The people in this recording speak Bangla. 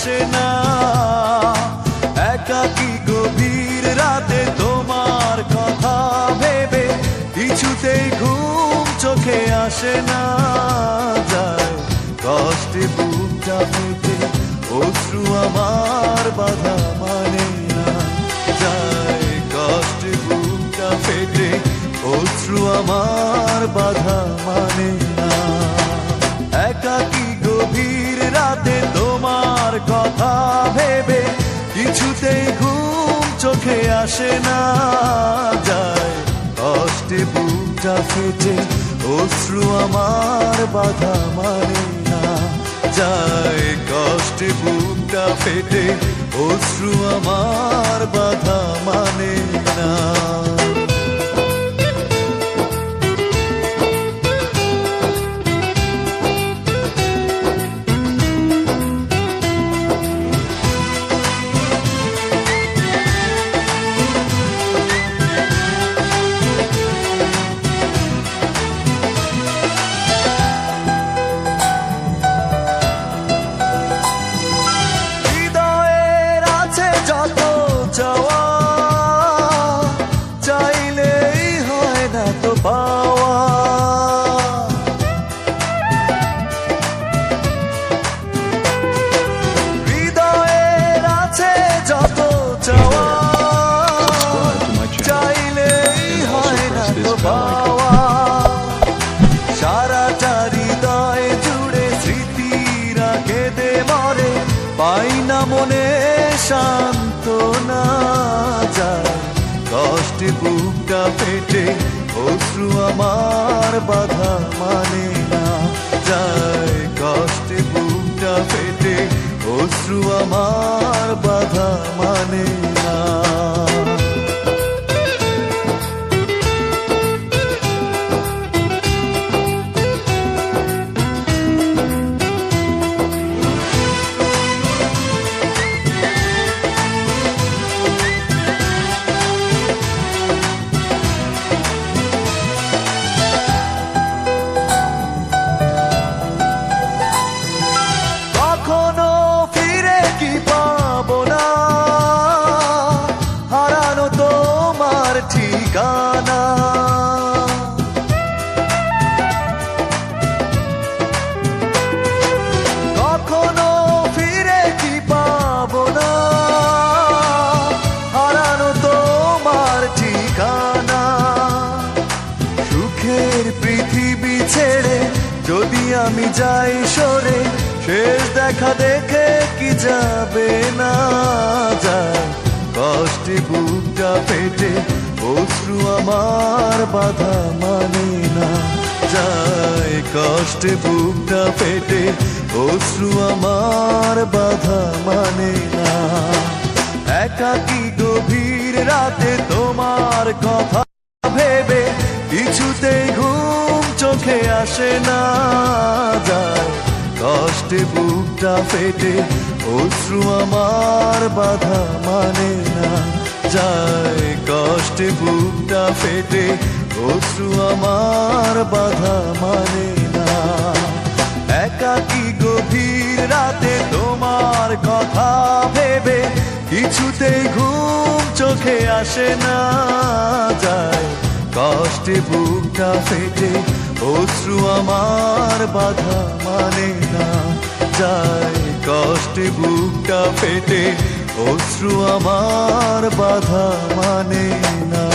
আসে না। একাকী গভীর রাতে তোমার কথা ভেবে কিছুতেই ঘুম চোখে আসে না। যায় কষ্টে বুকটা ফেটে অশ্রু আমার বাধা মানে না। যায় কষ্টে বুকটা ফেটে অশ্রু আমার বাধা মানে না। একাকী গভীর রাতে তোমার কথা ভেবে কিছুতেই ঘুম চোখে আসে না। যায় কষ্টে বুকটা ফেটে অশ্রু আমার বাধা মানে না। যায় কষ্টে বুকটা ফেটে অশ্রু আমার বাধা মানে না। সারাটা হৃদয় জুড়ে স্মৃতিরা কেঁদে মরে, পাই না মনে সান্ত্বনা। যায় কষ্টে বুকটা ফেটে অশ্রু আমার বাধা মানে না। যায় কষ্টে বুকটা ফেটে অশ্রু আমার বাধা মানে না। ঠিকানা কখনো ফিরে কি পাবো না, হারানো তোমার ঠিকানা। সুখের পৃথিবী ছেড়ে যদি আমি যাই সরে, শেষ দেখা দেখে কি যাবে না। যায় কষ্টে বুকটা ফেটে অশ্রু আমার বাধা মানে না। যায় কষ্টে বুকটা ফেটে অশ্রু আমার বাধা মানে না। একাকী গভীর রাতে তোমার কথা ভেবে কিছুতেই ঘুম চোখে আসে না। যায় কষ্টে বুকটা ফেটে অশ্রু আমার বাধা মানে না। যায় কষ্টে বুকটা ফেটে অশ্রু আমার বাধা মানে না। একাকী গভীর রাতে তোমার কথা ভেবে কিছুতেই ঘুম চোখে আসে না। যায় কষ্টে বুকটা ফেটে অশ্রু আমার বাধা মানে না। যায় কষ্টে বুকটা ফেটে অশ্রু আমার বাধা মানে না।